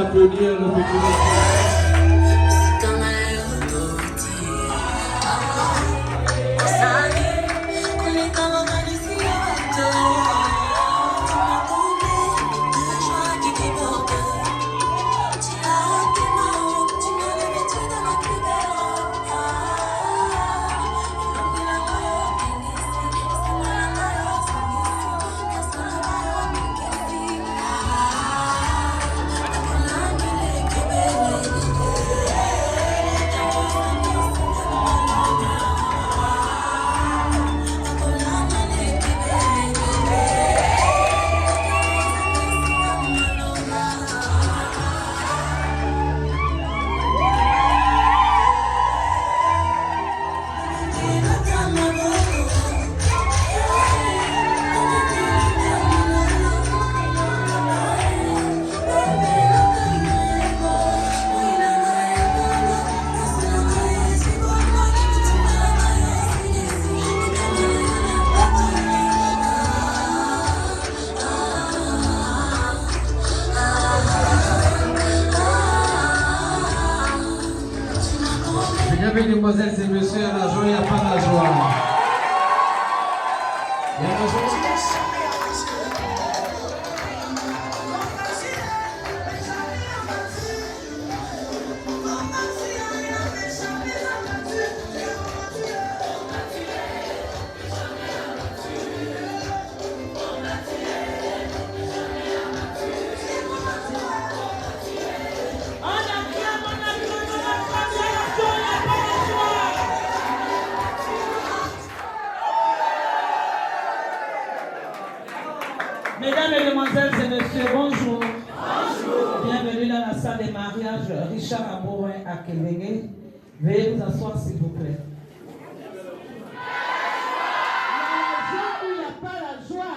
Applaudir le petit Mesdemoiselles et messieurs, la joie, il n'y a pas la joie. Il y a la joie. Mesdames, Mesdemoiselles et Messieurs, bonjour. Bonjour. Bienvenue dans la salle des mariages Richard Abouin à Kélégué. Veuillez vous asseoir s'il vous plaît. La joie ou il n'y a pas la joie?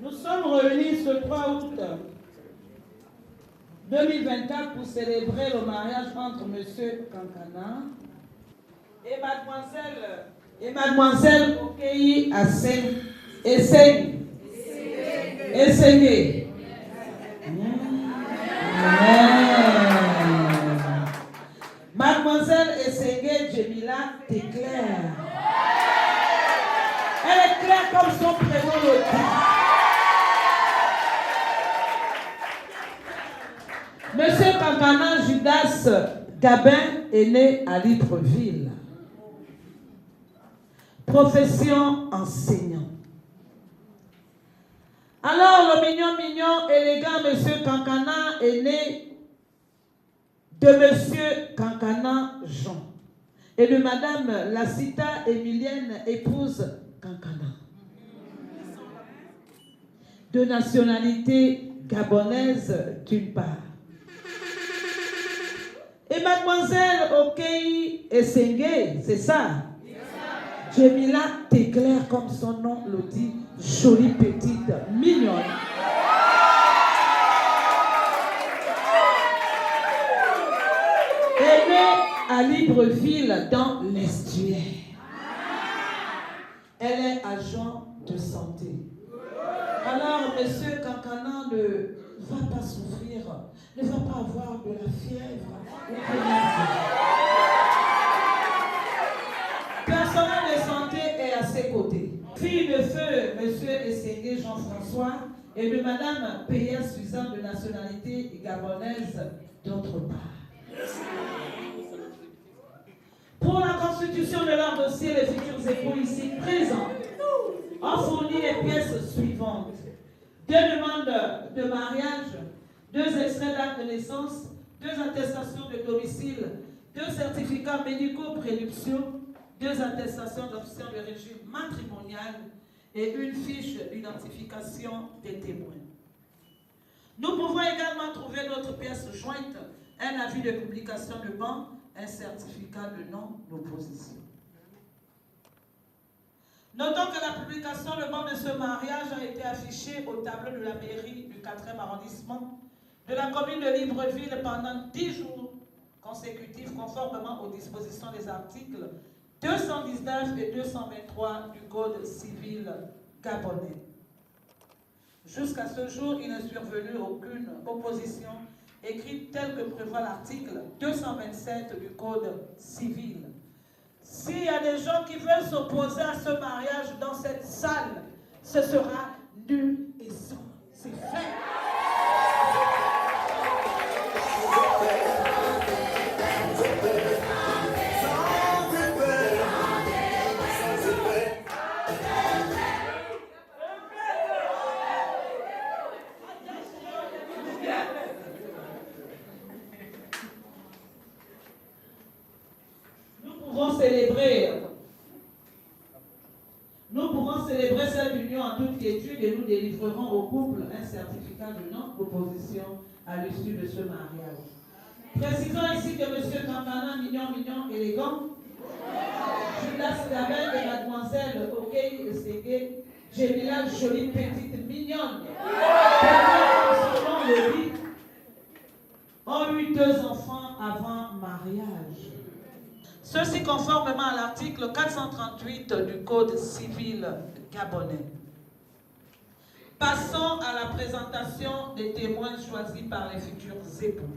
Nous sommes réunis ce 3 août 2024 pour célébrer le mariage entre M. Kankana et mademoiselle Okei Essenge. Mademoiselle Essenge Jemila Téclair. Elle est claire comme son prénom le dit. Monsieur Kankana Judas Gabin est né à Libreville. Profession enseignant. Alors le mignon, élégant monsieur Kankana est né de monsieur Kankana Jean et de madame Lacita Emilienne, épouse Kankana. De nationalité gabonaise d'une part. Et mademoiselle Okei Essenge, c'est ça? Jemila Téclair, comme son nom le dit, jolie petite, mignonne. Elle est née à Libreville dans l'Estuaire. Elle est agent de santé. Alors, monsieur Kankana ne va pas souffrir, ne va pas avoir de la fièvre. Personnel de santé est à ses côtés. Fille de feu, monsieur Essenge Jean-François, et de madame Péa Suzanne de nationalité gabonaise d'autre part. Pour la constitution de leur dossier, les futurs époux ici présents ont fourni les pièces suivantes. 2 demandes de mariage, 2 extraits d'actes de naissance, 2 attestations de domicile, 2 certificats médicaux prénuptiaux, 2 attestations d'option de régime matrimonial et une fiche d'identification des témoins. Nous pouvons également trouver d'autres pièces jointes, un avis de publication de ban, un certificat de non-opposition. Notons que la publication de ban de ce mariage a été affichée au tableau de la mairie du 4e arrondissement de la commune de Libreville pendant 10 jours consécutifs conformément aux dispositions des articles 219 et 223 du Code civil gabonais. Jusqu'à ce jour, il n'est survenu aucune opposition écrite telle que prévoit l'article 227 du Code civil. S'il y a des gens qui veulent s'opposer à ce mariage dans cette salle, ce sera nul et sans. C'est fait. Nous pouvons célébrer cette union en toute quiétude et nous délivrerons au couple un certificat de non-opposition à l'issue de ce mariage. Précisons ici que M. Campana, mignon, élégant, Judas Gabel et mademoiselle Okei Ességué, Jemila, jolie, petite, mignonne, comme son nom le dit, ont eu 2 enfants avant mariage. Ceci conformément à l'article 438 du Code civil gabonais. Passons à la présentation des témoins choisis par les futurs époux.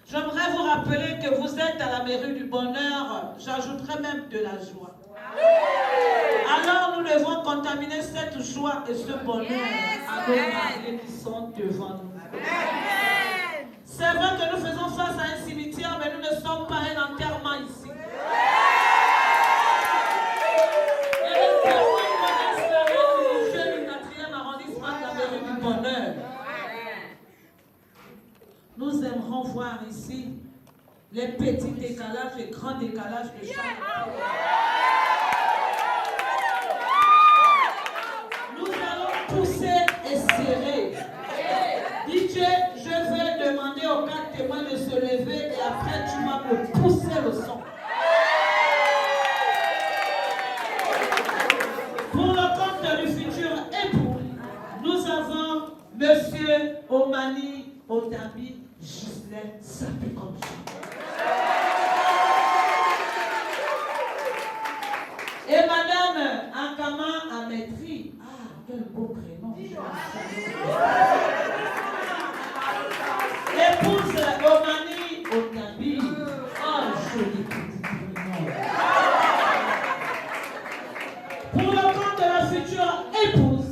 J'aimerais vous rappeler que vous êtes à la mairie du bonheur, j'ajouterai même de la joie. Alors nous devons contaminer cette joie et ce bonheur à nos mariés qui sont devant nous. C'est vrai que nous faisons face à un cimetière, mais nous ne sommes pas un enterrement ici. Et les témoins connaissent la religion du 4e arrondissement de la mairie du bonheur. Nous aimerons voir ici les petits décalages et grands décalages de chaque côté. Nous allons pousser et serrer. DJ, je vais demander aux 4 témoins de se lever et après tu vas me pousser le son. Pour le compte du futur époux, nous avons Monsieur Omani Otabi Gislain Sapikonji. Et Madame Ankama Ametri. Ah, quel beau prénom. L'épouse Omani Otabi. Oh, joli petit prénom. Pour le compte de la future épouse,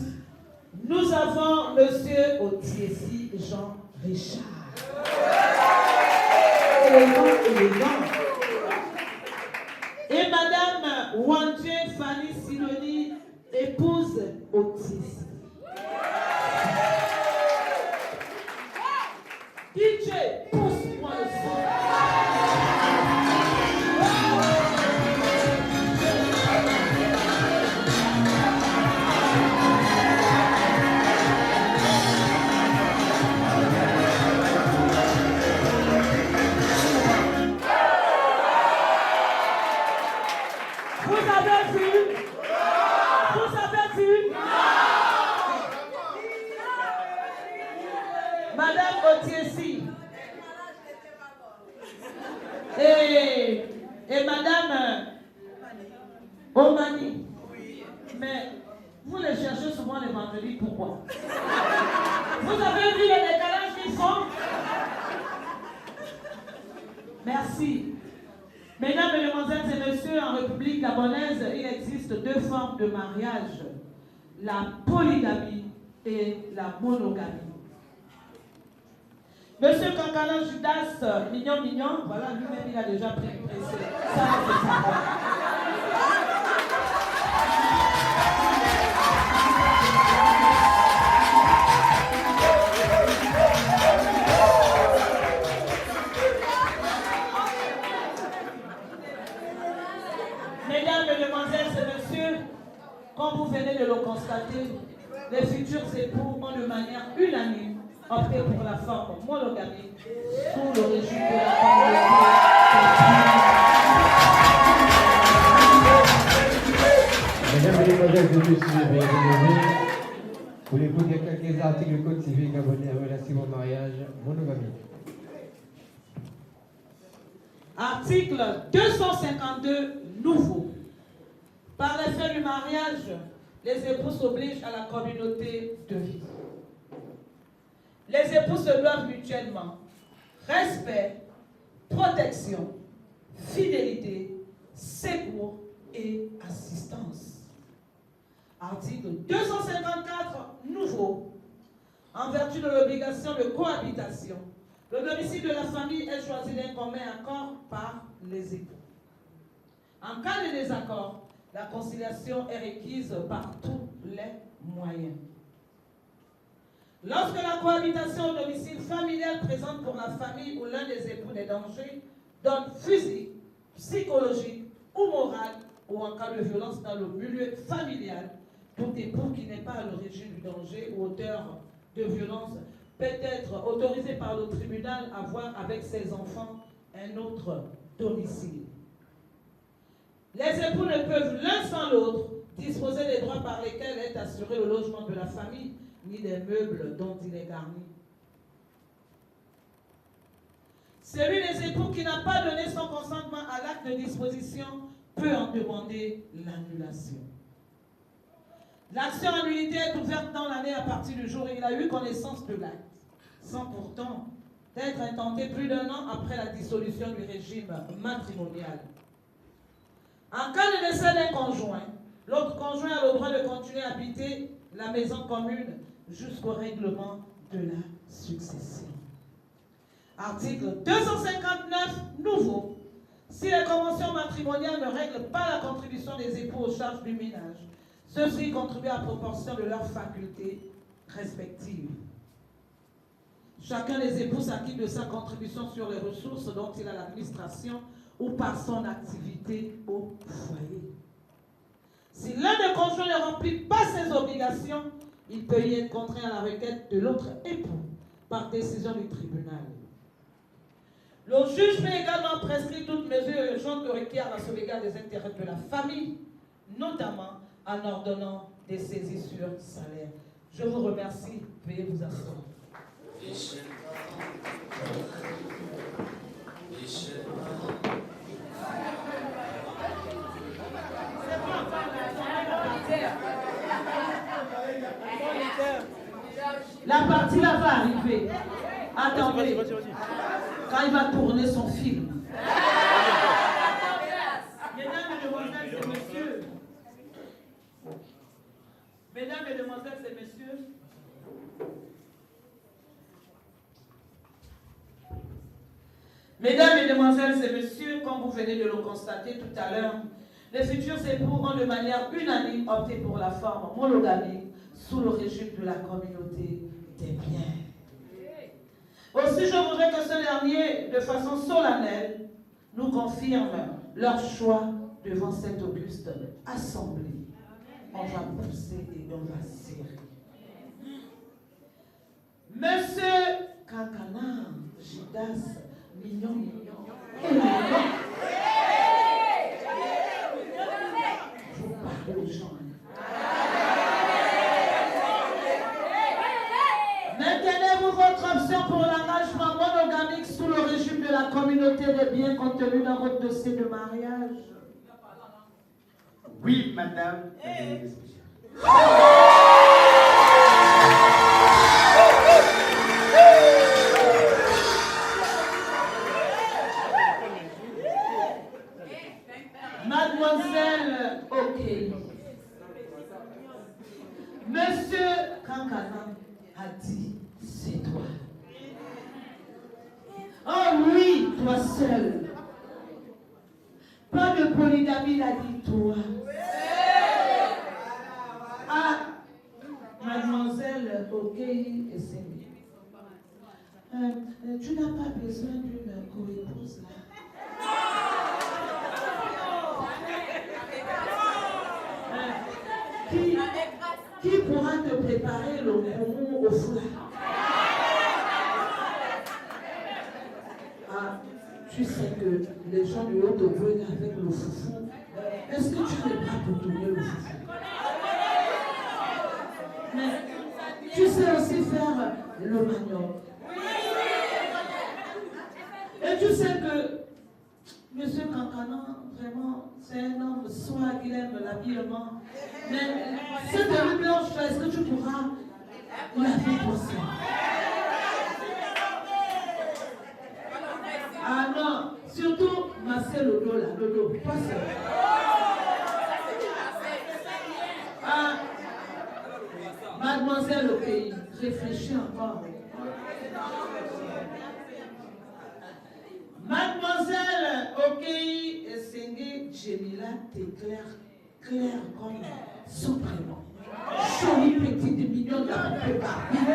nous avons Monsieur Otiesi Jean Richard. Élégant. Et Madame Wandje Fanny Siloni, épouse Otiesi. DJ, pousse-moi le son. Madame Otiesi et Madame Omani. Mais vous les cherchez souvent les vendredis, pourquoi? Vous avez vu les décalages qu'ils font? Merci. Mesdames, Mesdemoiselles et Messieurs, en République gabonaise, il existe 2 formes de mariage, la polygamie et la monogamie. Monsieur Kankana Judas, mignon, voilà, lui-même il a déjà pris le précédent. Ça, c'est ça. Mesdames, Mesdemoiselles et Messieurs, comme vous venez de le constater, les futurs époux ont de manière unanime opté pour la forme monogamique sous le régime de la communauté. Mesdames, Mesdemoiselles et Messieurs, bienvenue. Pour l'écoute de quelques articles du Code civil gabonais relatifs au mariage monogamique. Article 252 nouveau. Par l'effet du mariage, les époux s'obligent à la communauté de vie. Les époux se doivent mutuellement respect, protection, fidélité, secours et assistance. Article 254 nouveau. En vertu de l'obligation de cohabitation, le domicile de la famille est choisi d'un commun accord par les époux. En cas de désaccord, la conciliation est requise par tous les moyens. Lorsque la cohabitation au domicile familial présente pour la famille ou l'un des époux des dangers, donne physique, psychologique ou morale, ou en cas de violence dans le milieu familial, tout époux qui n'est pas à l'origine du danger ou auteur de violence peut être autorisé par le tribunal à voir avec ses enfants un autre domicile. Les époux ne peuvent l'un sans l'autre disposer des droits par lesquels est assuré le logement de la famille, ni des meubles dont il est garni. Celui des époux qui n'a pas donné son consentement à l'acte de disposition peut en demander l'annulation. L'action en nullité est ouverte dans l'année à partir du jour où il a eu connaissance de l'acte, sans pourtant être intenté plus d'un an après la dissolution du régime matrimonial. En cas de décès d'un conjoint, l'autre conjoint a le droit de continuer à habiter la maison commune jusqu'au règlement de la succession. Article 259, nouveau. Si les conventions matrimoniales ne règlent pas la contribution des époux aux charges du ménage, ceux-ci contribuent à proportion de leurs facultés respectives. Chacun des époux s'acquitte de sa contribution sur les ressources dont il a l'administration ou par son activité au foyer. Si l'un des conjoints ne remplit pas ses obligations, il peut y être contraint à la requête de l'autre époux par décision du tribunal. Le juge peut également prescrire toute mesure urgente qui requiert la sauvegarde des intérêts de la famille, notamment en ordonnant des saisies sur salaire. Je vous remercie. Veuillez vous asseoir. La partie là va arriver. Attendez. Quand il va tourner son film. Mesdames, Mesdemoiselles et Messieurs. Mesdames, Mesdemoiselles et Messieurs. Mesdames, Mesdemoiselles et Messieurs, comme vous venez de le constater tout à l'heure, les futurs époux ont de manière unanime opté pour la forme monogamique sous le régime de la communauté des biens. Aussi, je voudrais que ce dernier, de façon solennelle, nous confirme leur choix devant cette auguste assemblée. On va pousser et on va serrer. Monsieur Kankana Judas, mignon. Vous parlez aux gens. Maintenez-vous votre option pour l'engagement monogamique sous le régime de la communauté des biens contenus dans votre dossier de mariage? Oui, madame. Mademoiselle, ok. Monsieur Kankana a dit, c'est toi. seul. Pas de polygamie, l'a dit toi. Ah, mademoiselle Okei et Sémi. Tu n'as pas besoin d'une co-épouse là. Qui pourra te préparer le moment au foulard? Ah, tu sais que les gens du haut te veulent avec le foufou. Est-ce que tu n'es pas pour tourner le foufou? Mais tu sais aussi faire le manioc. Et tu sais que M. Kankana, vraiment, c'est un homme, soit qu'il aime l'habillement. Mais cette tenue blanche, est-ce que tu pourras laver pour ça? Ah non, surtout masser le dos là, le dos, pas ça. Ah, mademoiselle au pays, réfléchis encore. Mademoiselle Okei Esenge Jemila t'éclaire clair comme son prénom. Jolie petite mignonne la poupée Barbie.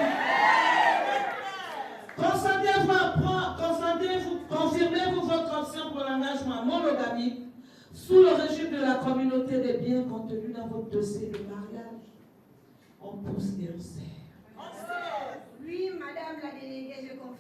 Confirmez-vous votre option pour l'engagement monogamie sous le régime de la communauté des biens contenus dans votre dossier de mariage. On pousse et on serre. Oui, madame la déléguée, je confirme.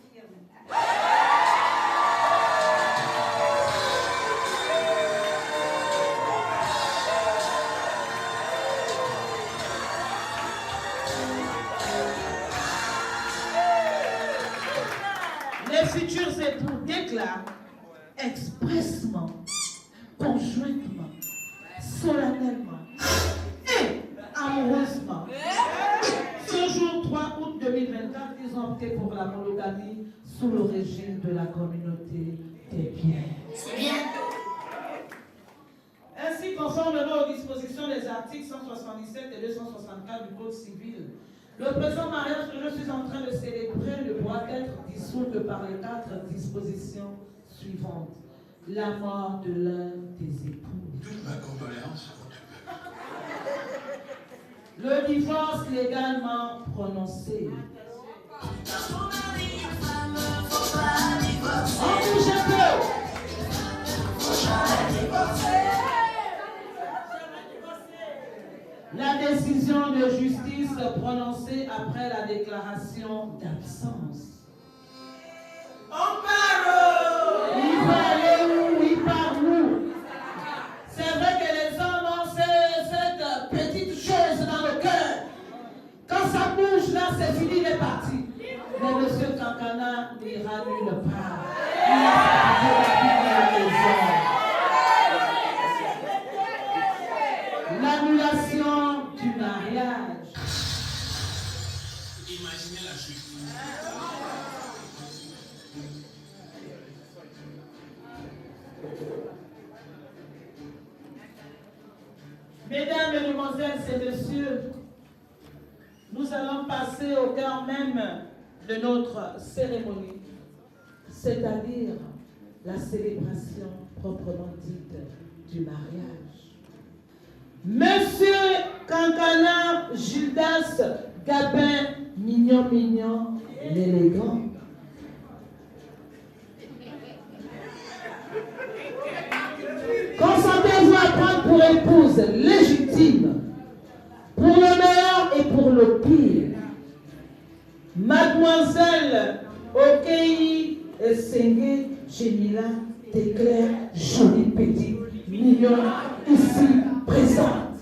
Les futurs époux déclarent expressement, conjointement, solennellement et amoureusement. Ce jour 3 août 2024, ils ont opté pour la monogamie sous le régime de la communauté des biens. C'est bien. Ainsi, conformément aux dispositions des articles 177 et 264 du Code civil, le présent mariage que je suis en train de célébrer ne pourra être dissous que par les 4 dispositions suivantes. La mort de l'un des époux. Toute ma condoléance. Le divorce légalement prononcé. On bouge un peu. La décision de justice prononcée après la déclaration d'absence. On part. Il va aller où? Il part où? C'est vrai que les hommes ont cette petite chose dans le cœur. Quand ça bouge là, c'est fini, il est parti. Mais M. Kankana n'ira nulle part. Il a sa maison. L'annulation du mariage. Imaginez la chute. Mesdames, Mesdemoiselles et Messieurs, nous allons passer au cœur même de notre cérémonie, c'est-à-dire la célébration proprement dite du mariage. Monsieur Kankana Gildas Gabin Mignon l'élégant. Consentez-vous à prendre pour épouse légitime, pour le meilleur et pour le pire, Mademoiselle Okei Esenge Jemila t'éclaire, jolie petite, mignonne, ici présente.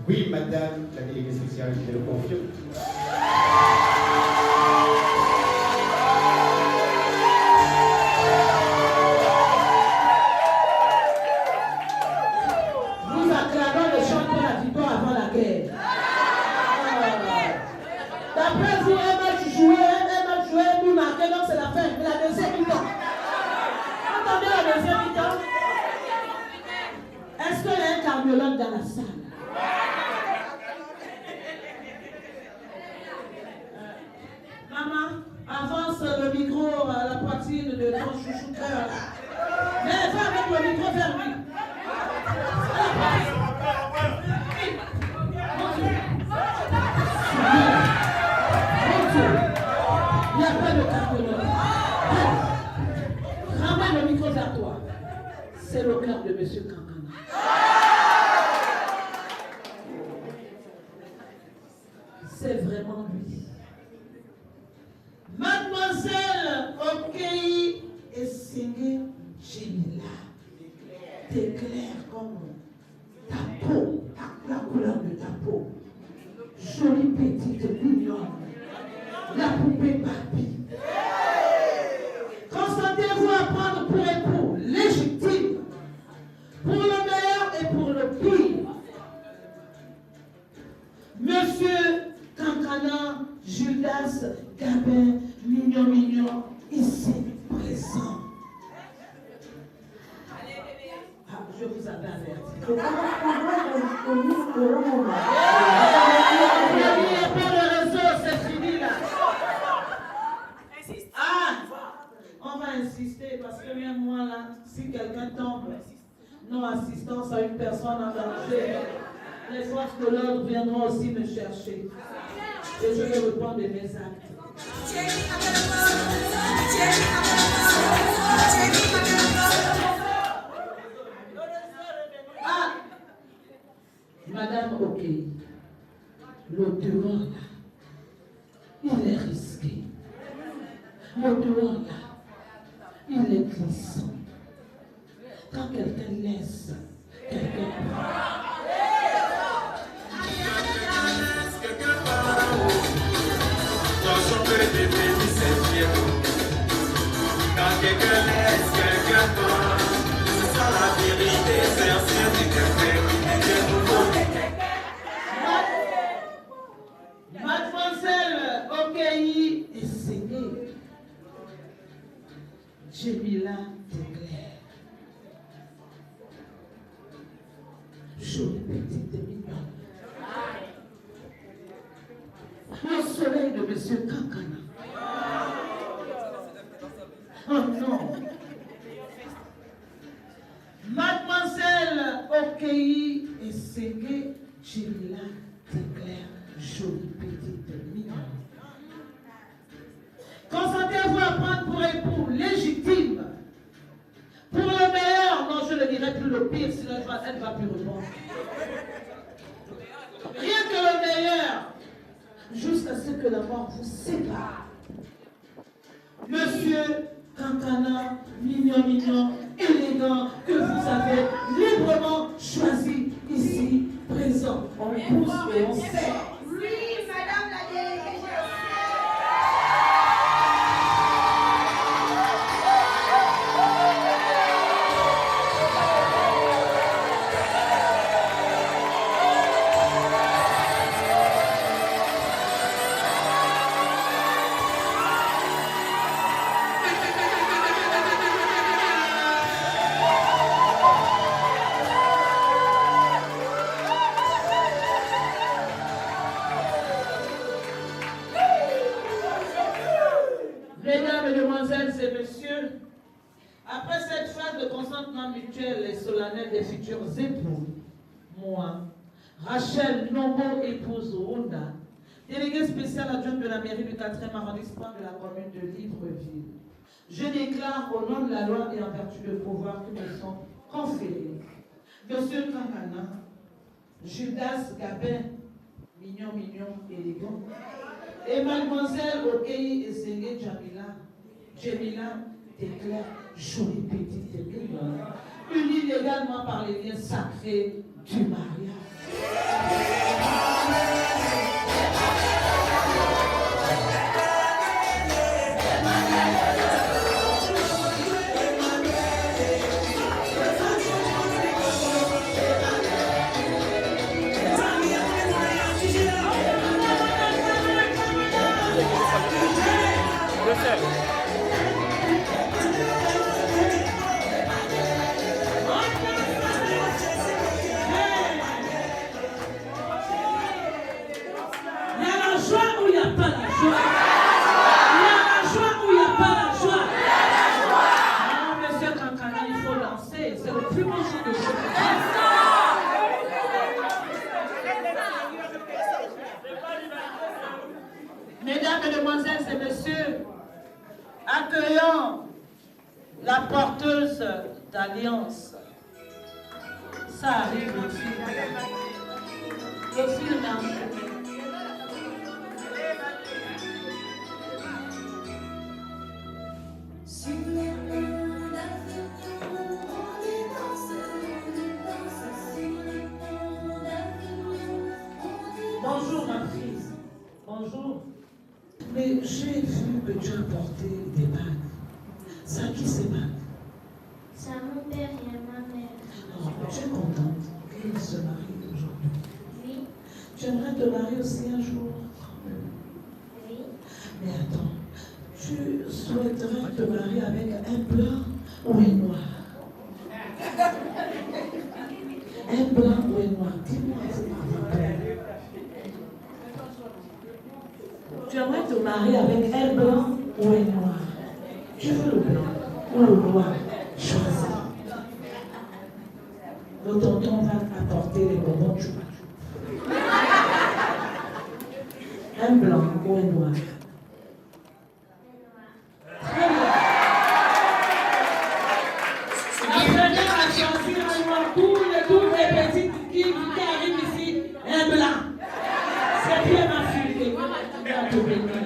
Oui, madame la déléguée spéciale, je le confirme. Nous acclamons le chant de la victoire avant la guerre. D'après vous, un match joué, nous marqué, donc c'est la fin, la deuxième mi-temps. Entendez la deuxième mi-temps? Est-ce qu'il y a un cardiologue dans la salle? Avance le micro à la poitrine de ton chouchouteur. Mais va avec le micro vers lui. Il n'y a pas de cartonneur. Ramène le micro vers toi. C'est le cœur de M. Kankana. C'est vraiment lui. Mademoiselle Okei Esenge Jemila t'éclaire comme ta peau, la couleur de ta peau. Jolie petite mignonne. La poupée Barbie. Consentez-vous à prendre pour époux légitime, pour le meilleur et pour le pire, Monsieur Kankana Judas Gabin Mignon, ici présent. Ah, je vous avais averti. Il n'y a pas de réseau, c'est fini là. Ah, on va insister parce que même moi là, si quelqu'un tombe, non-assistance à une personne en danger, les forces de l'ordre viendront aussi me chercher. Et je vais répondre de mes actes. Ah, Madame Okei, le dehors là, il est risqué. Le dehors là, il est glissant. Quand quelqu'un laisse, quelqu'un prend. Quand quelqu'un laisse, quelqu'un prend. Ce sera la vérité, c'est ancien du café. Mademoiselle Okei Esenge Jemila t'éclaire. Jolie petite mignonne. Le soleil de M. Kankana. Oh non. Mademoiselle Okei Esenge Jemila t'éclaire. Jolie petite mignonne. Consentez-vous à prendre pour époux légitime, pour le meilleur, non je ne dirai plus le pire, sinon elle ne va plus répondre. Rien que le meilleur, jusqu'à ce que la mort vous sépare. Monsieur Kankana, mignon, élégant, que vous avez librement choisi ici, présent. On pousse et on serre. Oui, madame la déléguée, je sais. Mesdames, Mesdemoiselles et Messieurs, après cette phase de consentement mutuel et solennel des futurs époux, moi, Rachel Nombo, épouse Runda, déléguée spéciale adjointe de la mairie du 4e arrondissement de la commune de Libreville, je déclare au nom de la loi et en vertu de pouvoirs qui me sont conférés, Monsieur Kankana, Judas Gabin, mignon, élégant, et Mademoiselle Okei Esenge Jemila déclare jolie petite mignonne, unie légalement par les liens sacrés du mariage. Il y a la joie ou il n'y a pas la joie? Il y a la Mesdames et messieurs, accueillons la porteuse d'alliance. Ça arrive le film. Le film arrive. Bonjour ma fille. Bonjour. Mais j'ai vu que tu as porté des bagues. Ça qui ces bagues? C'est à mon père et à ma mère. Oh, tu es contente qu'il se marie aujourd'hui. Oui, Tu aimerais te marier aussi un jour? oui. Mais attends, tu souhaiterais te marier avec un blanc ou un noir? Un blanc ou un noir? Dis-moi, s'il vous plaît. Tu aimerais te marier avec un blanc ou un noir? Tu veux le blanc ou le noir? Choisis. Le tonton va apporter les bonbons choupa. Un blanc ou un noir? Très bien. Apprenez à choisir un noir. Tous les petits qui arrivent ici, un blanc. C'est bien ma fille que tu vas te bénir.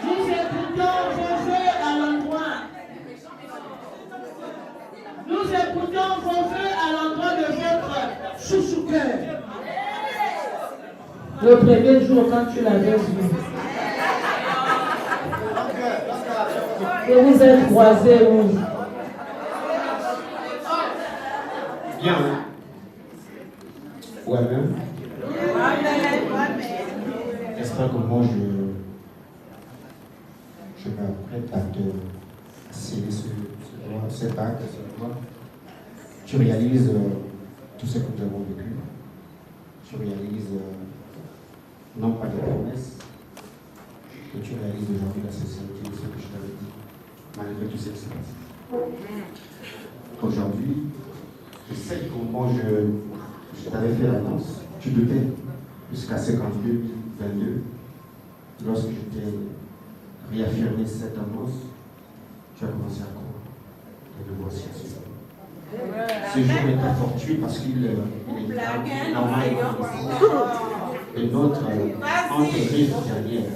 Nous écoutons vos vœux à l'endroit. Nous écoutons vos vœux à l'endroit de votre chouchou-cœur. Le premier jour quand tu l'avais vu. Et vous êtes croisés où? Bien. Ouais-même. J'espère que moi je m'apprête à te sceller cet acte, ce doigt. Tu réalises tout ce que nous avons vécu. Tu réalises non pas des promesses, que tu réalises aujourd'hui la sincérité de ce que je t'avais dit, malgré tout ce qui s'est passé. Aujourd'hui, je sais que moi je t'avais fait l'annonce, tu doutais, jusqu'à ce qu'en 2022, lorsque je t'ai réaffirmé cette annonce, tu as commencé à croire. Et le voici à ce jour. Ce jour est fortuit parce qu'il est normalement de notre entrée dernière.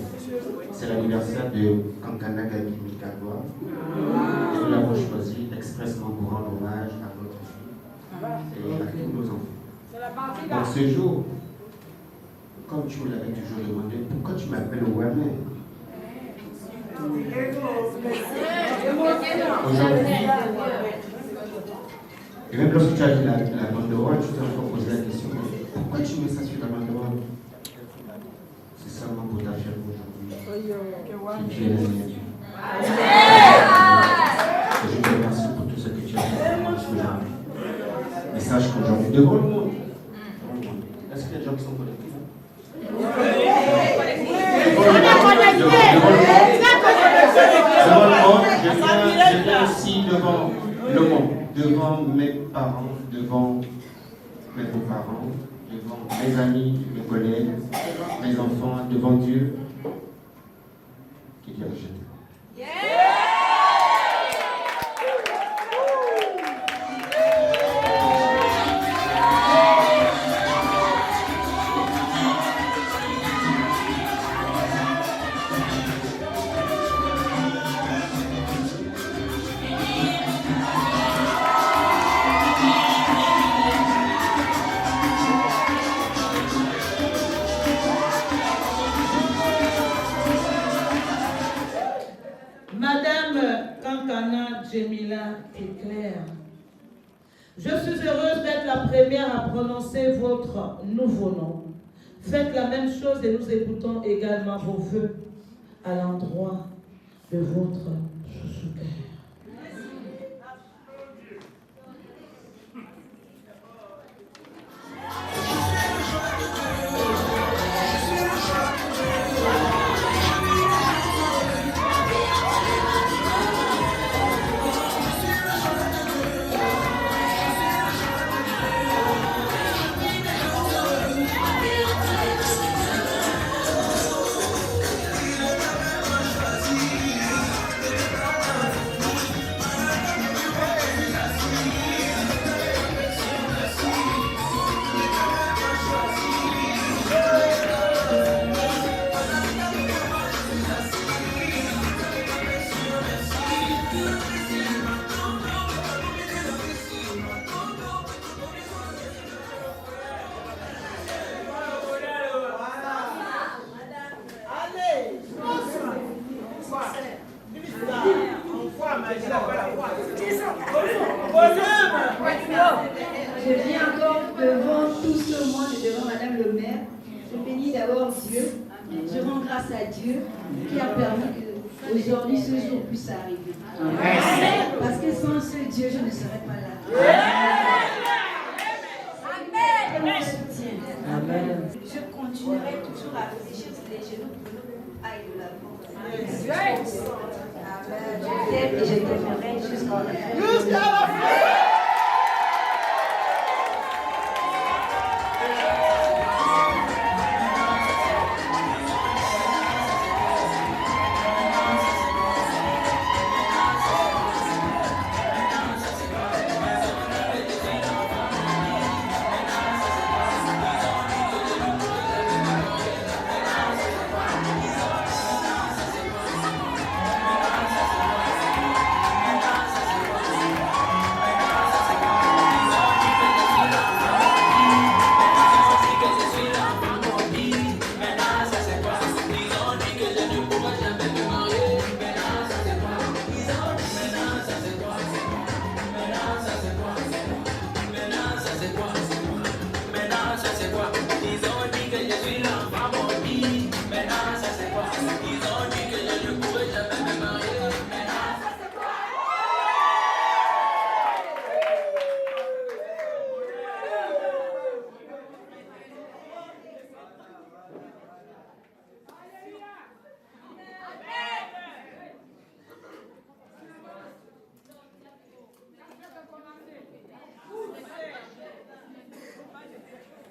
C'est l'anniversaire de Kankana Gabi Mikagwa. Et nous l'avons choisi expressément pour rendre hommage à notre fille et à tous nos enfants. Dans ce jour, comme tu me l'avais toujours demandé, pourquoi tu m'appelles Ouamé? Aujourd'hui, et même lorsque tu as dit la banderole, tu t'es encore posé la question, pourquoi tu mets ça sur la banderole? C'est seulement pour t'affirmer aujourd'hui que tu es la mienne. Et je te remercie pour tout ce que tu as fait pour moi aujourd'hui. Mais sache qu'aujourd'hui, devant le monde, est-ce qu'il y a des gens qui sont connectés? Devant le monde, je viens aussi devant le monde, devant mes parents, devant mes beaux-parents, devant mes amis, mes collègues, mes enfants, devant Dieu, qui dit rejeté. Madame Kankana Djemila Éclair, je suis heureuse d'être la première à prononcer votre nouveau nom. Faites la même chose et nous écoutons également vos vœux. à l'endroit de votre chouchou-cœur. Je viens encore devant tout ce monde, devant Madame le maire. Je bénis d'abord Dieu. Je rends grâce à Dieu qui a permis qu'aujourd'hui ce jour puisse arriver. Parce que sans ce Dieu, je ne serais pas là. Amen. Amen. Je continuerai toujours à réfléchir sur les genoux pour nous aille de l'avant. Amen. Je t'aime et je t'aimerai jusqu'à la fin.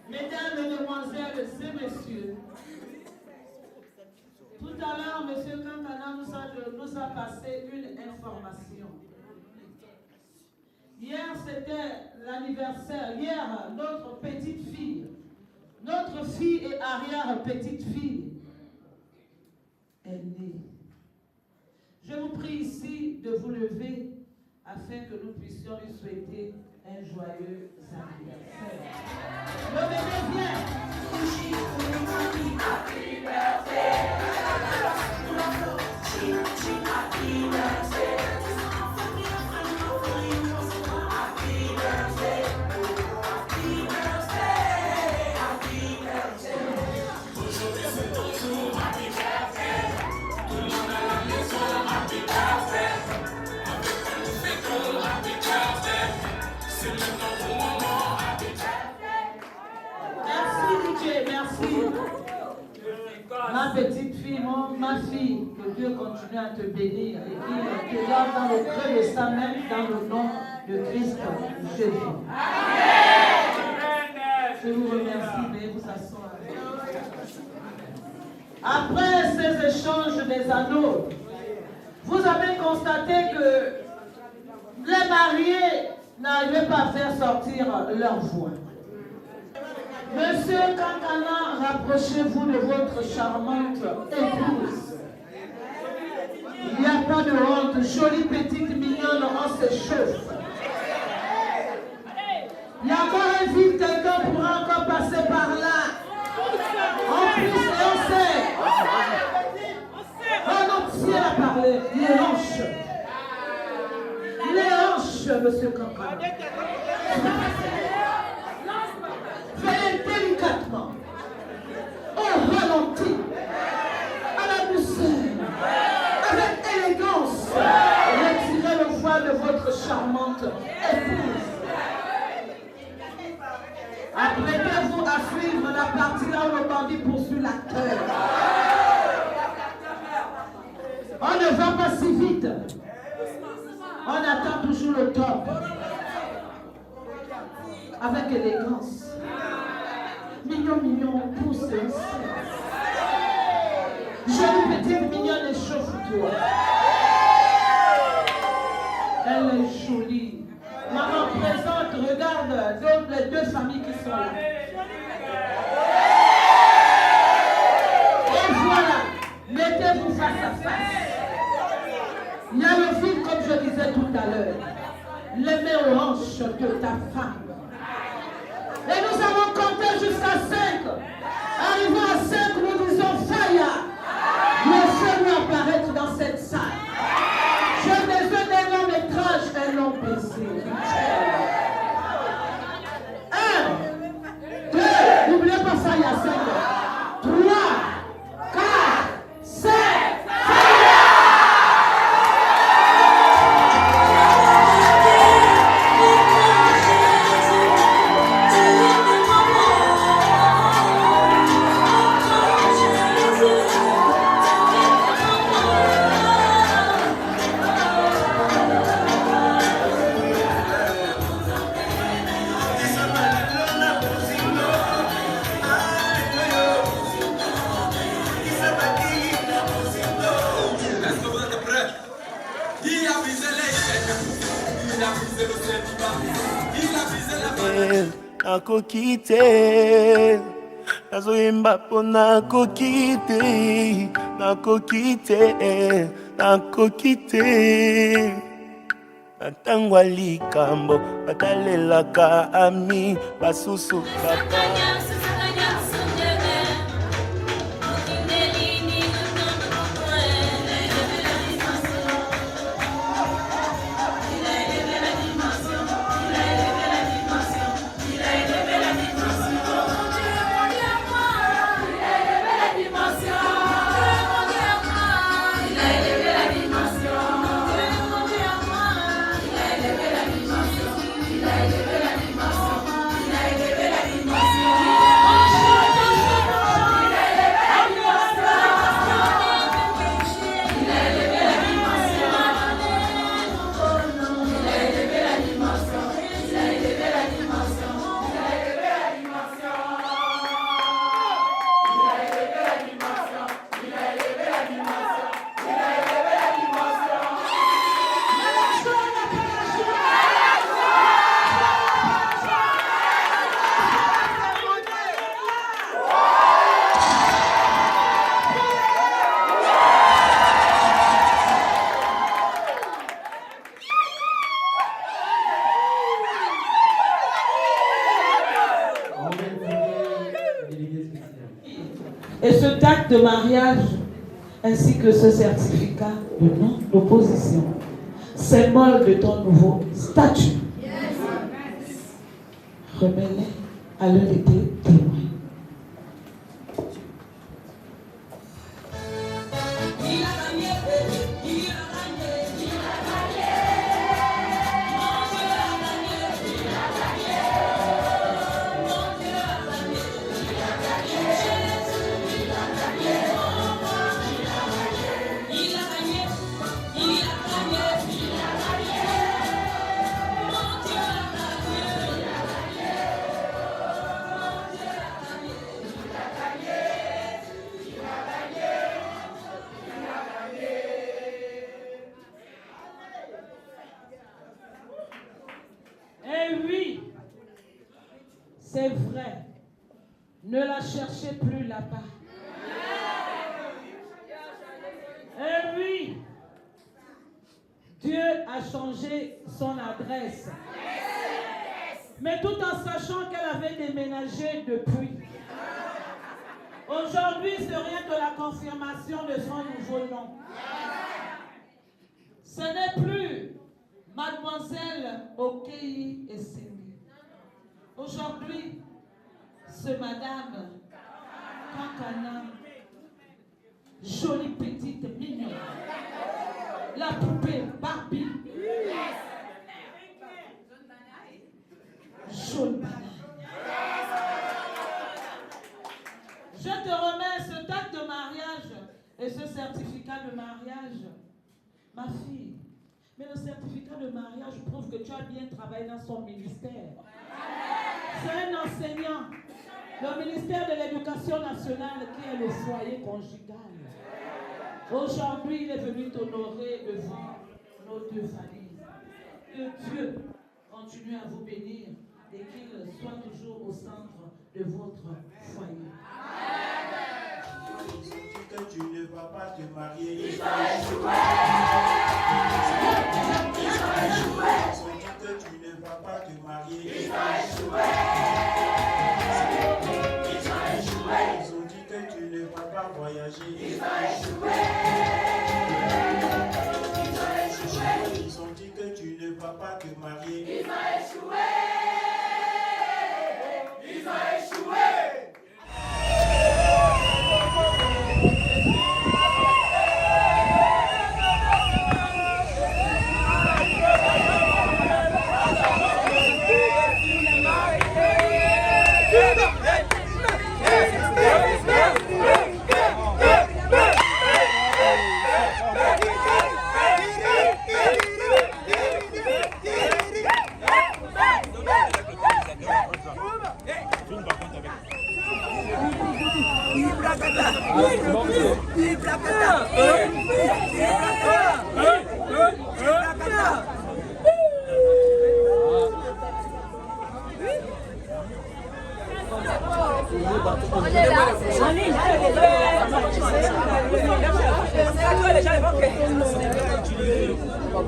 Mesdames, Mesdemoiselles et Messieurs, tout à l'heure, M. Kankana nous a passé une information. Hier, c'était l'anniversaire. Hier, notre petite fille et arrière-petite-fille est née. Je vous prie ici de vous lever afin que nous puissions lui souhaiter un joyeux anniversaire. Le bébé vient. Ma petite fille, ma fille, que Dieu continue à te bénir et qui te garde dans le creux de sa main, dans le nom de Christ Jésus. Je vous remercie, veuillez vous asseoir. Après ces échanges des anneaux, vous avez constaté que les mariés n'arrivaient pas à faire sortir leur voix. Monsieur Kankana, rapprochez-vous de votre charmante épouse. Il n'y a pas de honte, jolie petite mignonne, on s'échauffe. Il y a encore un vide, quelqu'un pourra encore passer par là. En plus, et on sait. Un officier a parlé, les hanches, monsieur Kankana. Faites délicatement, au ralenti, à la douceur. épouse. Apprêtez-vous à suivre la partie là où le bandit poursuit l'acteur. On ne va pas si vite. On attend toujours le top. Avec élégance. Mignon, mignon, pousse. Jolie petite mignonne et chauffe-toi. Elle est jolie. Maman présente, regarde les deux familles qui sont là. Et voilà, mettez-vous face à face. Il y a le film, comme je disais tout à l'heure, les mains aux hanches de ta femme. Et nous avons compté jusqu'à 5. Arrivant à 5, nous disons Faya. Laissez-nous apparaître dans cette salle. J'ai besoin d'un long métrage, un long baiser. 1, 2, n'oubliez pas ça, il y a 5. 3, 4, 5. Nakokite, nazoyemba po nakokite, nakokite, nakokite. Natangwa likambo, batalelaka ami, basusu papa. Et ce acte de mariage, ainsi que ce certificat de non-opposition, symbole de ton nouveau statut. Remets-les à l'heure des témoins. C'est vrai. Ne la cherchez plus là-bas. Et oui, Dieu a changé son adresse. Mais tout en sachant qu'elle avait déménagé depuis. Aujourd'hui, c'est rien que la confirmation de son nouveau nom. Ce n'est plus Mademoiselle Okei Esseni. Aujourd'hui, c'est Madame Kankana, jolie petite mignonne, la poupée Barbie. mariage, ma fille, mais le certificat de mariage prouve que tu as bien travaillé dans son ministère. C'est un enseignant. Le ministère de l'Éducation nationale qui est le foyer conjugal. Aujourd'hui, il est venu t'honorer devant nos deux familles. Que Dieu continue à vous bénir et qu'il soit toujours au centre de votre foyer. Que tu ne vas pas te marier, il va échouer. Que tu ne vas pas te marier, il va échouer. Ils ont dit que tu ne vas pas voyager, il va échouer. Ils ont dit que tu ne vas pas te marier, il va échouer. Il va échouer.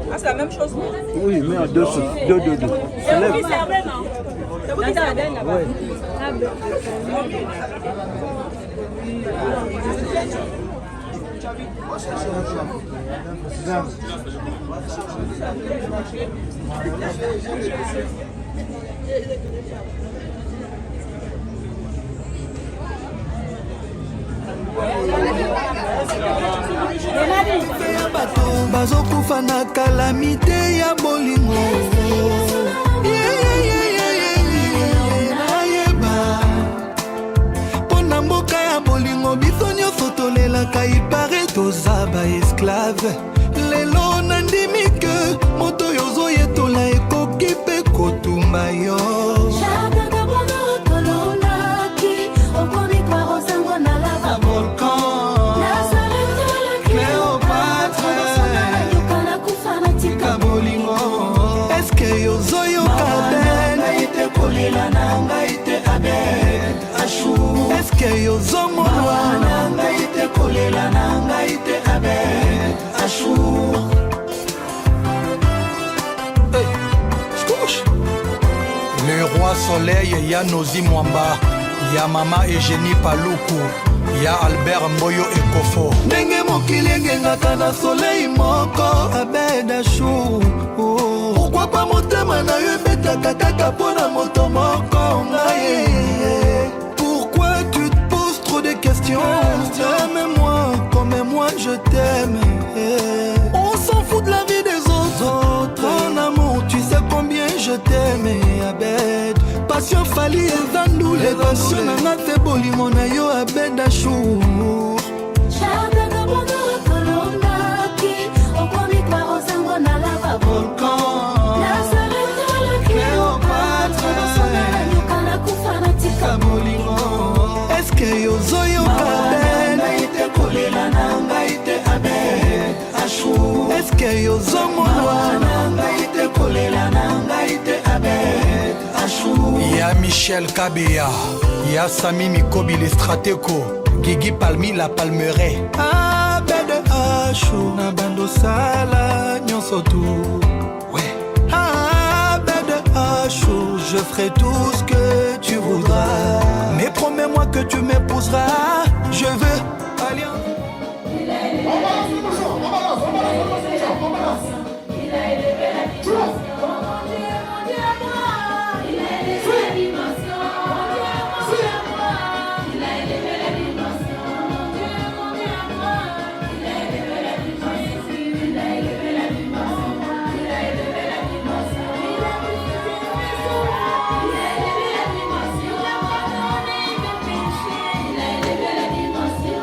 Ah, c'est la même chose. Oui, mais à deux. C'est vous qui servez, non? C'est vous qui servez là-bas. bazokufa na kalamite ya bolingo nayeba mpo na mboka ya bolingo biso nyonso tolelaka ipare toza baesklave lelo nandimi ke moto oyo ozoyetola ekoki mpe kotumba yo eske yozomonwa na ngai te kolela na ngai te abe achour le roi soleil ya Nozi Mwamba ya mama Eugénie Paluku ya Albert Mboyo Ekofo ndenge mokili engengaka na soleil moko abed achour pourquoi pas motema na yo ebetaka kaka mpo na moto moko ngai de questions. Aime-moi comme moi je t'aime. On s'en fout de la vie des autres. Mon amour, tu sais combien je t'aime. Abed, passion fali et zandou. Les passions n'a te boli mon ayo abed achour. Eske yozomonwa na ngai te kolela na ngai te abed achour ya Michel Kabea ya Sami Mikobili Strateko Gigi Palmi la Palmeret abed achour na bando sala nyonso tu abed achour je ferai tout ce que tu voudras mais promets-moi que tu m'épouseras je veux alliance. Il a élevé la dimension. Mon Dieu à moi. Il a élevé la dimension. Mon Dieu à moi. Il a élevé la dimension. Mon Dieu à moi. Il a élevé la dimension. Il a élevé la dimension. Il a élevé la dimension. Il a élevé la dimension. Il a pardonné mes péchés. Il a élevé la dimension.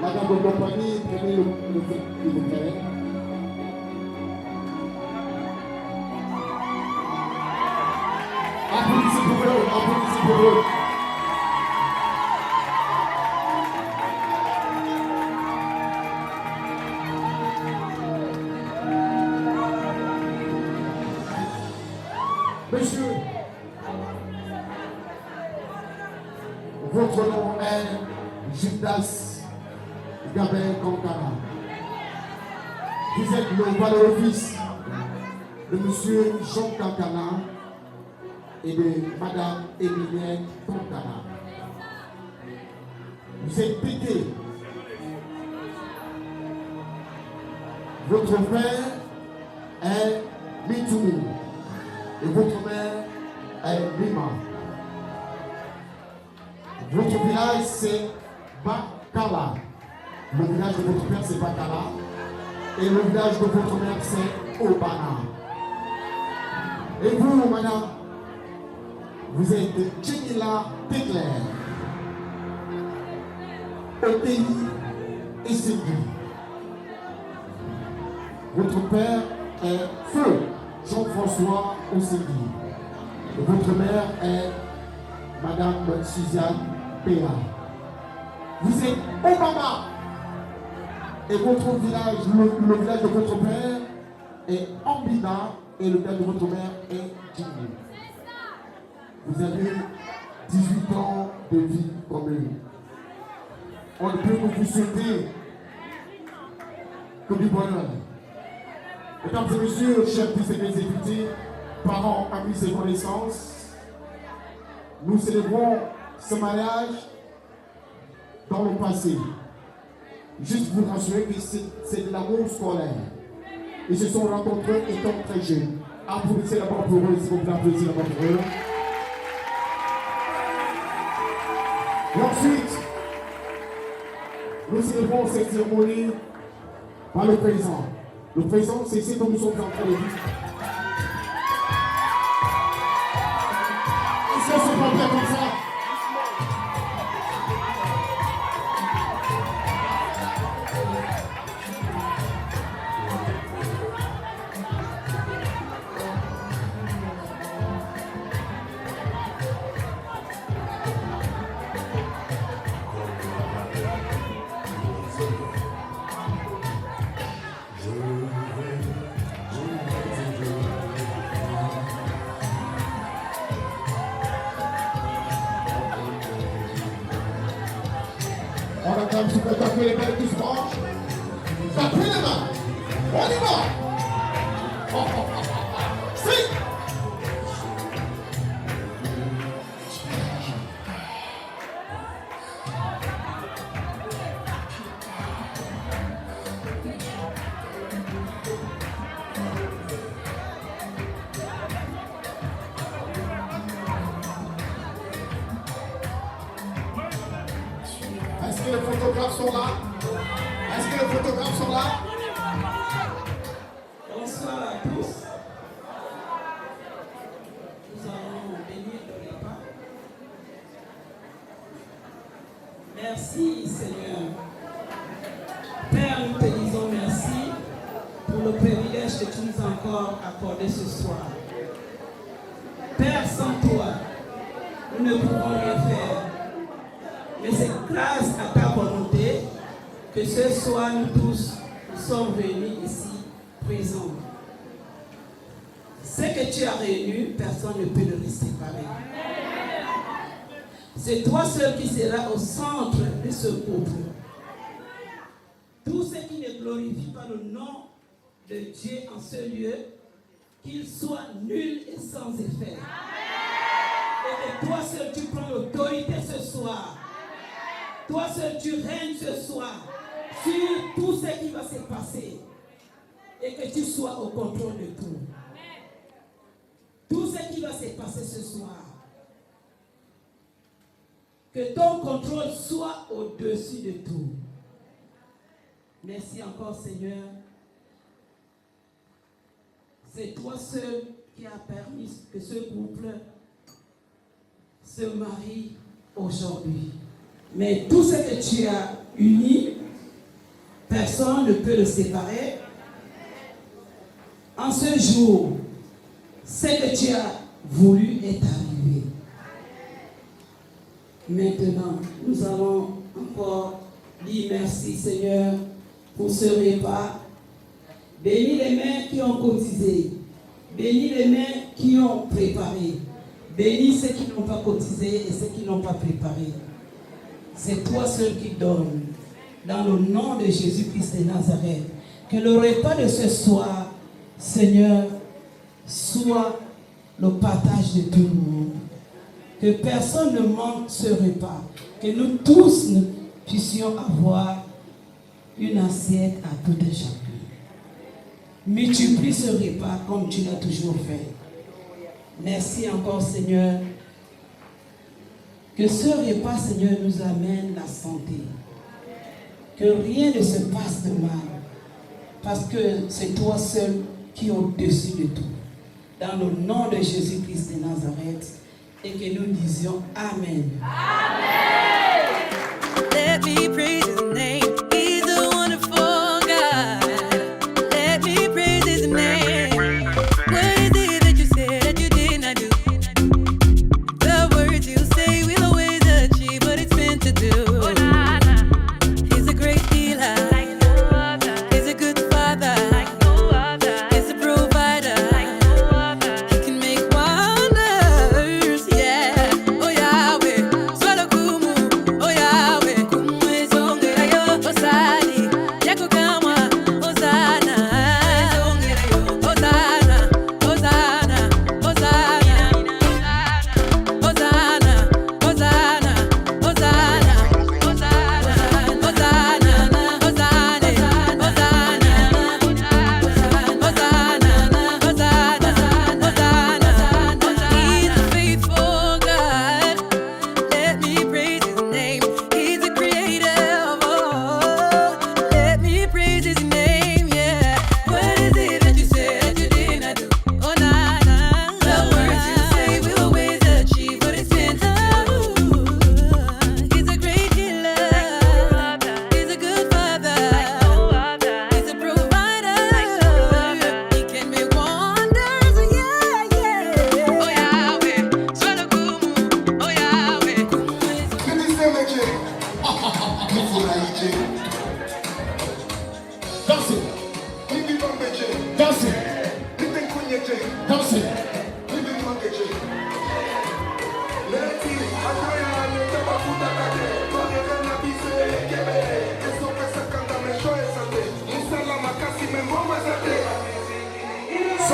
Madame de compagnie, prenez le s'il vous plaît. Applaudissez pour eux, applaudissez pour eux. Monsieur, votre nom est Judas Gabin Konkara. Vous êtes le valeureux fils de monsieur Jean Kankana et de madame Emilienne Konkara. Vous êtes pété. Votre père est Mitoumou et votre mère est Lima. Votre village c'est Bakala. Le village de votre père c'est Bakala. Et le village de votre mère c'est Obana. Et vous, madame, vous êtes Tchénila Tekler. Otei et Ségui. Votre père est Feu Jean-François Osegui. Et votre mère est madame Suzanne Péa. Vous êtes Obama. Et votre village, le village de votre père est Ambina et le village de votre mère est Djingou. Vous avez 18 ans de vie commune. On ne peut que vous souhaiter que du bonheur. Mesdames et messieurs, chers fils et exécutifs, parents, amis et connaissances, nous célébrons ce mariage dans le passé. Juste vous rassurer que c'est de l'amour scolaire. Ils se sont rencontrés étant très jeunes. Applaudissez d'abord pour eux, s'il vous plaît, applaudissez d'abord pour eux. Et ensuite, nous célébrons cette cérémonie par le président. Le président, c'est ce que nous sommes en train de dire. Est-ce que c'est pas bien comme ça? On attend un petit peu, tapez les mains doucement. Tapez les mains. On y va. Si. Est-ce que les photographes sont là? Est-ce que les photographes sont là? Bonsoir à tous. Nous allons bénir le repas. Merci Seigneur. Père, nous te disons merci pour le privilège que tu nous as encore accordé ce soir. Père, sans toi, nous ne pouvons rien faire. Mais c'est grâce à ta volonté que ce soir, nous tous, nous sommes venus ici, présents. Ce que tu as réuni, personne ne peut le séparer. C'est toi seul qui seras au centre de ce couple. Tous ceux qui ne glorifient pas le nom de Dieu en ce lieu, qu'ils soient nuls et sans effet. Et que toi seul, tu prends l'autorité ce soir. Toi seul, tu règnes ce soir sur tout ce qui va se passer et que tu sois au contrôle de tout. Tout ce qui va se passer ce soir, que ton contrôle soit au-dessus de tout. Merci encore, Seigneur. C'est toi seul qui as permis que ce couple se marie aujourd'hui. Mais tout ce que tu as uni, personne ne peut le séparer. En ce jour, ce que tu as voulu est arrivé. Maintenant, nous allons encore dire merci Seigneur pour ce repas. Bénis les mains qui ont cotisé. Bénis les mains qui ont préparé. Bénis ceux qui n'ont pas cotisé et ceux qui n'ont pas préparé. C'est toi seul qui donnes. Dans le nom de Jésus-Christ de Nazareth. Que le repas de ce soir, Seigneur, soit le partage de tout le monde. Que personne ne manque ce repas. Que nous tous nous puissions avoir une assiette à tout et chacun. Multiplie ce repas comme tu l'as toujours fait. Merci encore, Seigneur. Que ce repas, Seigneur, nous amène la santé. Que rien ne se passe de mal. Parce que c'est toi seul qui es au-dessus de tout. Dans le nom de Jésus-Christ de Nazareth. Et que nous disions Amen. Amen. Let me praise his name. He's a wonderful God. Let me praise his name. What is it that you said that you did not do? The words you say will always achieve what it's meant to do. He's a great healer. He's a good father. He's a provider. He can make wonders. Yeah. Oh Yahweh. Swallow kumu.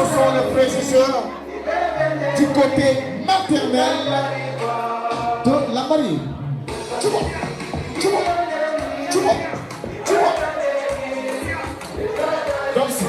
sont les frères et sœurs du côté maternel de la mariée. Tu vois. Danse.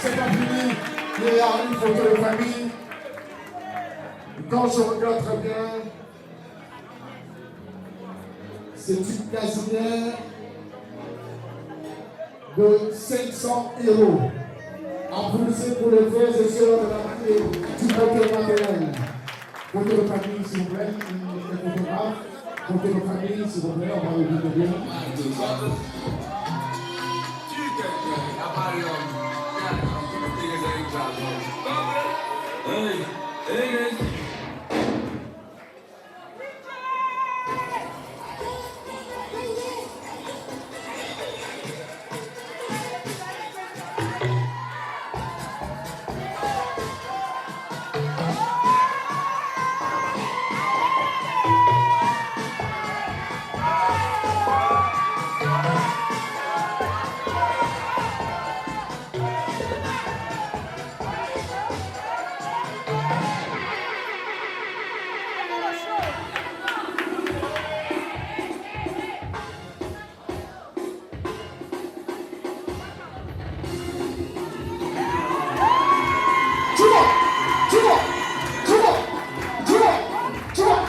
C'est pas fini, il y a une photo de famille. Quand je regarde très bien, c'est une casinière de 500 €. Applaudissez pour les frères et sœurs de la famille du côté maternel. Photo de famille, s'il vous plaît, les photographes. Photo de famille, s'il vous plaît, on va le dire bien.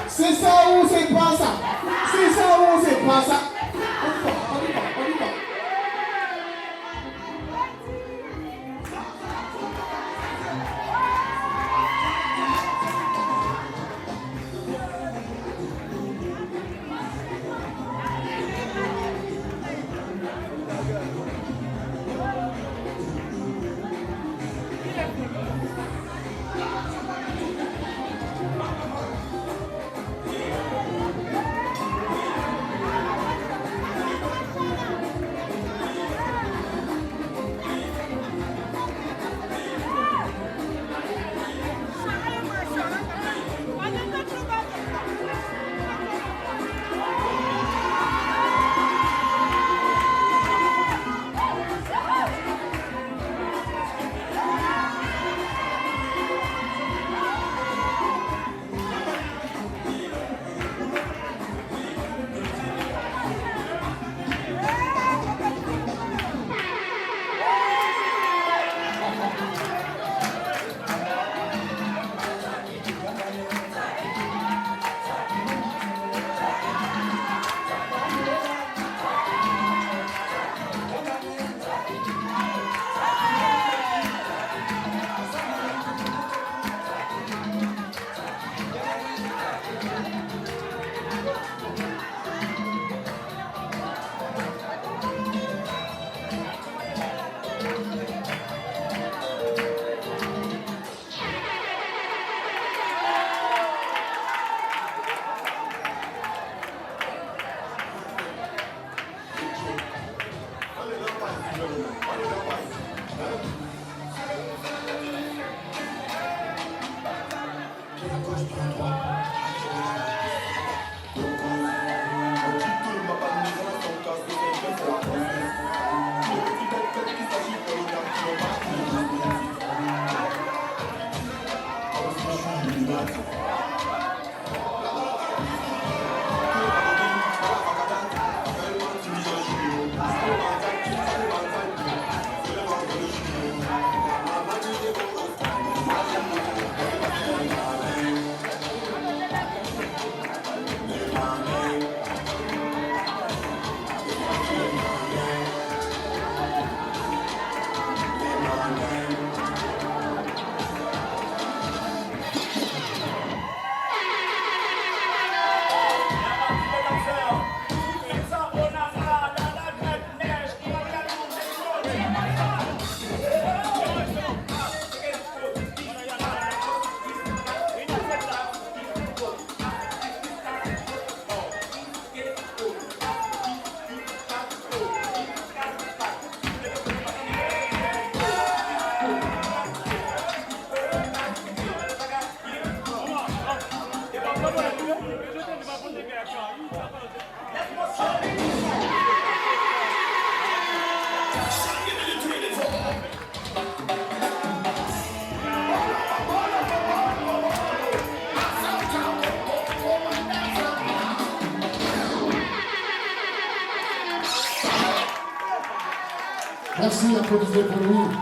C'est ça ou c'est pas ça? C'est ça ou c'est pas ça? On y va. Merci, applaudissez pour lui.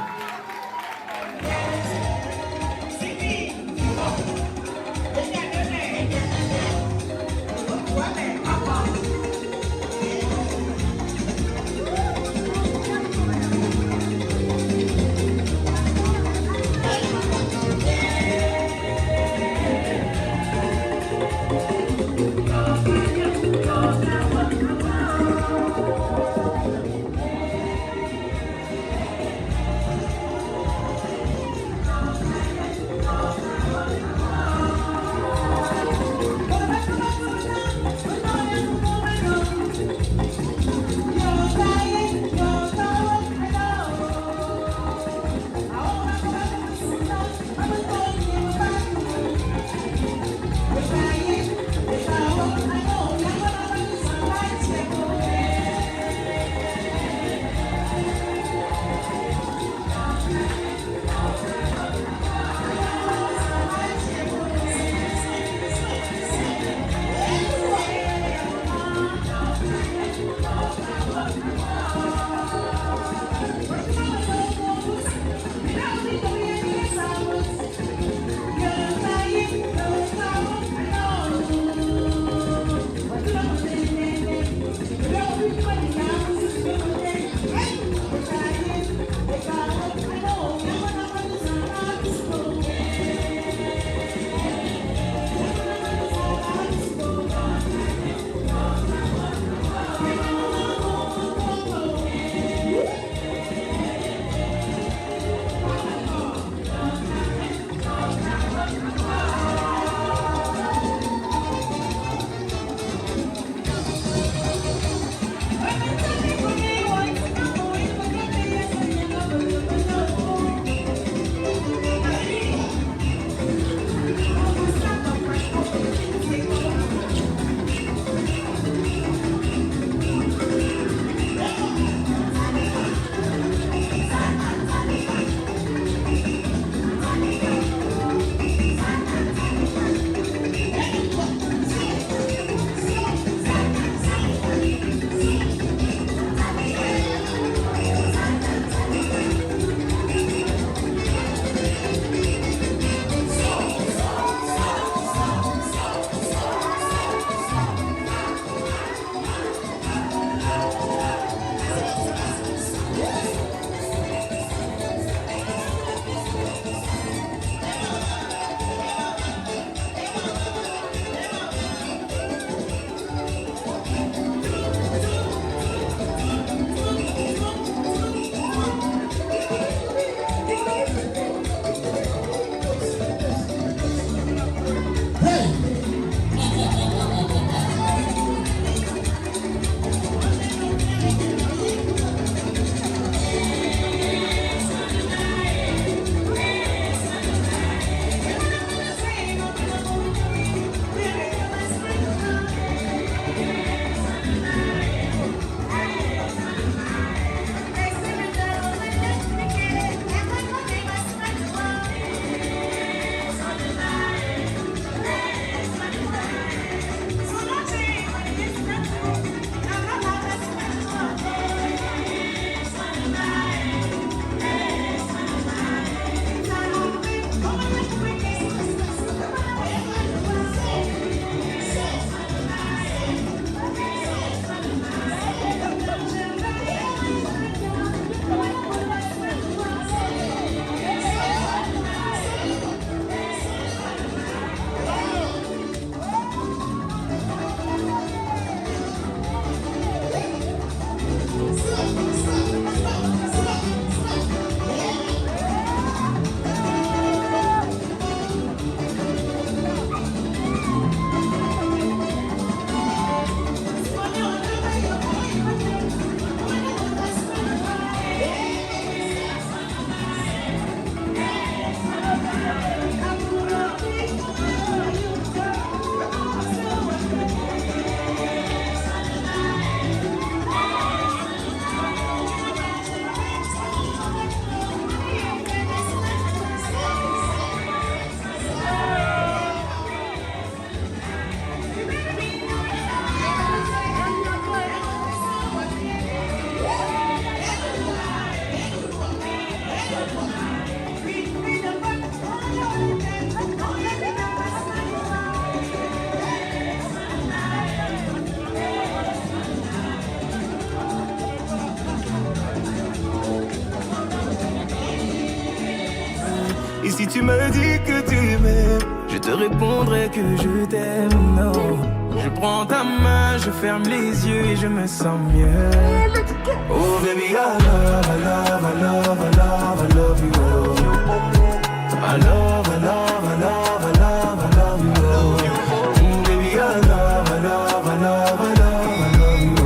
si tu me dis que tu m'aimes, je te répondrai que je t'aime, non. Je prends ta main, je ferme les yeux et je me sens mieux. Oh baby, I love, I love, I love, I love, I love you. I love, I love, I love, I love, I love you. Baby, I love, I love, I love, I love, I love you.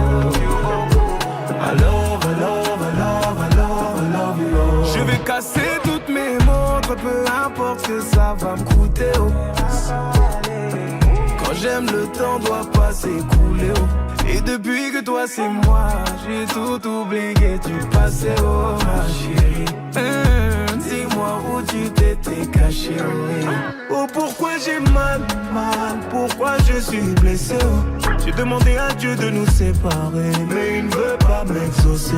I love, I love, I love, I love, I love you. Je vais casser toutes mes montres, peu importe ce que ça va me coûter. Oh. Quand j'aime, le temps doit pas s'écouler. Oh. Et depuis que toi c'est moi, j'ai tout oublié du passé. Oh ma chérie, dis-moi où tu t'étais caché. Oh pourquoi j'ai mal, pourquoi je suis blessé. Oh. J'ai demandé à Dieu de nous séparer, mais il ne veut pas m'exaucer.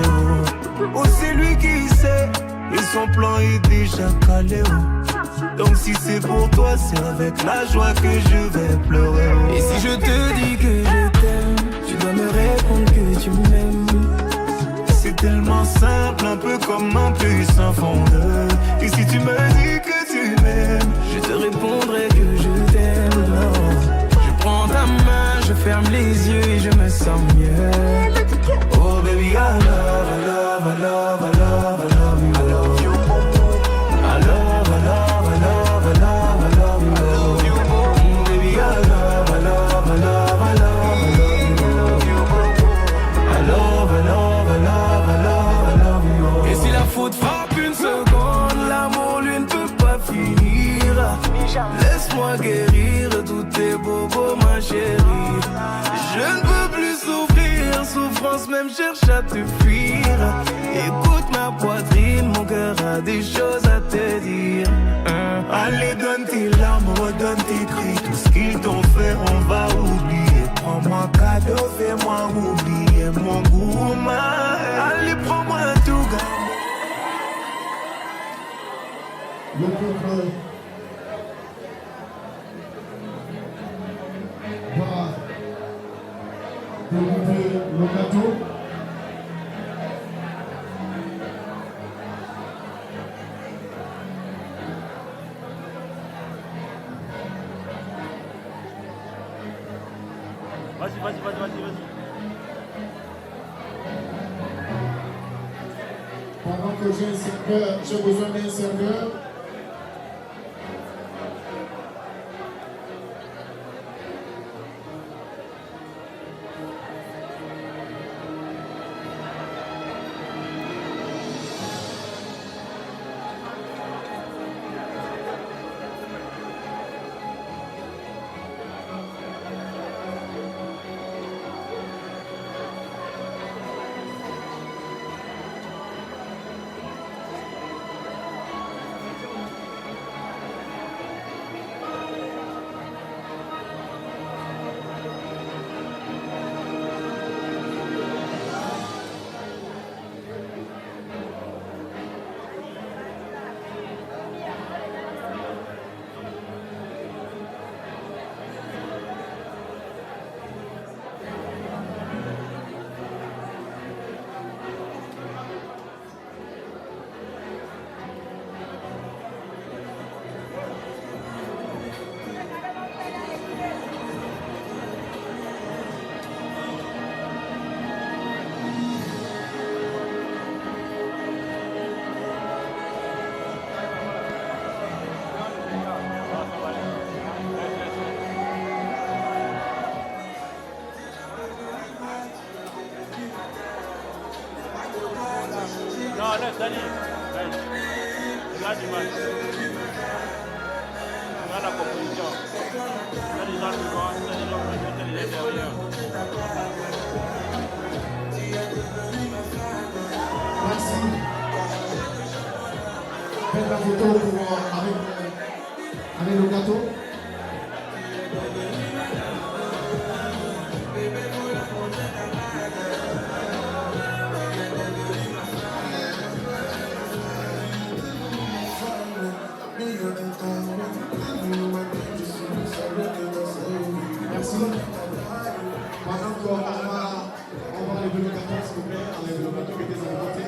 Oh c'est lui qui sait, et son plan est déjà calé. Oh. Donc si c'est pour toi, c'est avec la joie que je vais pleurer. Oh. Et si je te dis que je t'aime, tu dois me répondre que tu m'aimes. C'est tellement simple, un peu comme un puissant fondeur. Et si tu me dis que tu m'aimes, je te répondrai que je t'aime. Je prends ta main, je ferme les yeux et je me sens mieux. Oh baby, I love, I love, I love, I love, I love you. I love you. I love, I love, I love, I love, I love you. Baby, I love, I love, I love, I love, I love you. I love, I love, I love, I love, I love you. Et si la faute frappe une seconde, l'amour lui ne peut pas finir. Laisse-moi guérir tous tes bobos, ma chérie. Je ne peux plus souffrir, souffrance même cherche à te fuir. Écoute ma poitrine, mon cœur a des choses à te dire. Allez, donne tes larmes, redonne tes cris. Tout ce qu'ils t'ont fait, on va oublier. Prends-moi cadeau, fais-moi oublier mon goût. Allez, prends-moi un tout gars. Le peuple va dérouler le gâteau. Vas-y. Pendant que j'ai un serveur, j'ai besoin d'un serveur. Non, laisse, Dani. Regarde l'image. Regarde la composition. T'as les gens devant, t'as les gens présents, t'as les gens derrière. Merci. Faites la photo avec le gâteau. Merci. Pendant qu'on va enlever le gâteau, s'il vous plaît, enlever le gâteau, mettez ça de côté.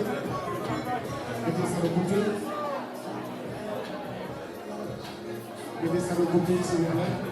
Mettez ça de côté. à nos copines, s'il vous plaît.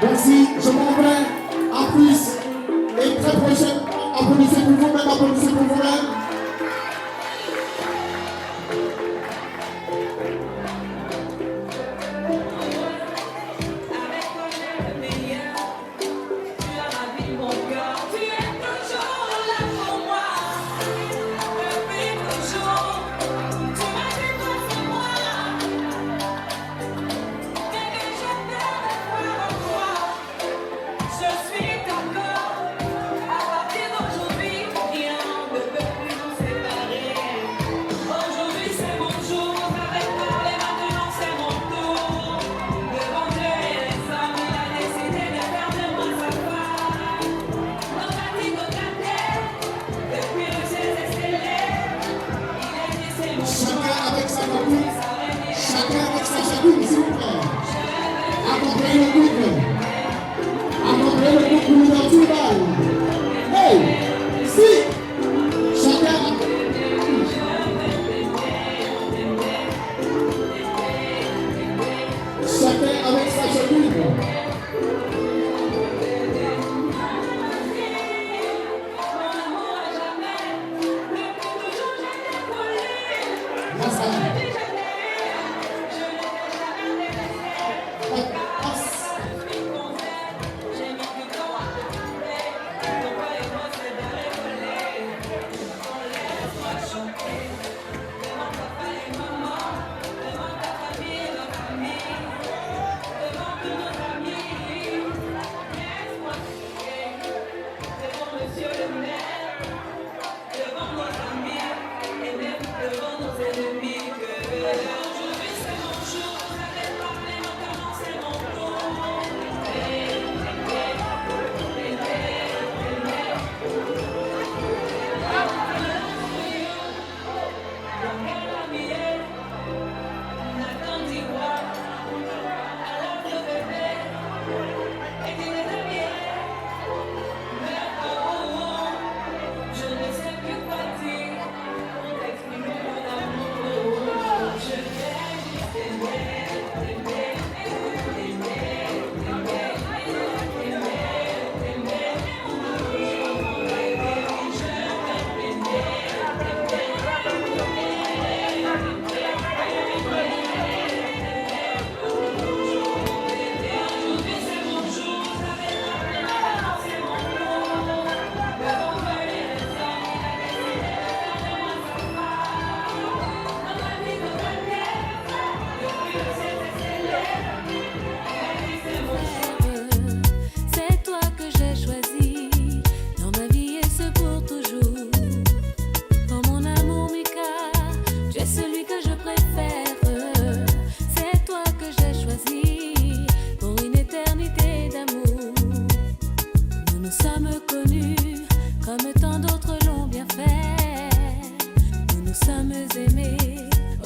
Merci, je m'en vais en plus. Et très prochaine, applaudissez pour vous-même, applaudissez pour vous-même. Devant nos amis et même devant nos ennemis.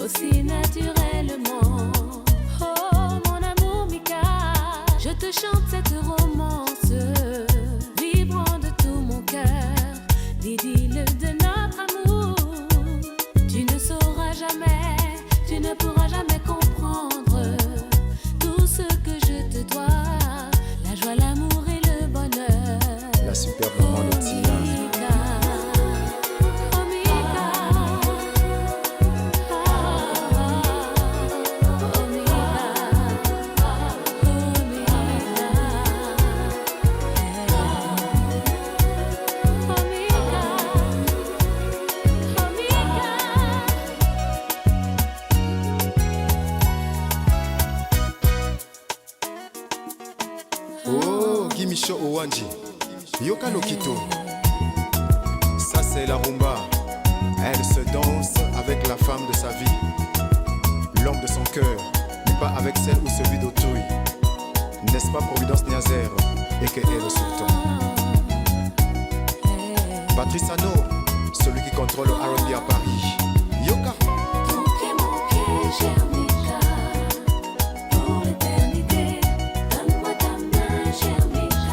aussi naturellement. Oh mon amour Mika, je te chante cette romance, vibrant de tout mon cœur, l'idylle de notre amour. Tu ne sauras jamais, tu ne pourras jamais comprendre tout ce que je te dois, la joie, l'amour et le bonheur. La superbe maman Lotia. Oh, Gimisho Owanji, Yoka Lokito. Ça c'est la rumba. Elle se danse avec la femme de sa vie. L'homme de son cœur n'est pas avec celle ou celui d'autrui. N'est-ce pas Providence Niazer et que est le sultan? Patrice Ano, celui qui contrôle le R&B à Paris. Yoka.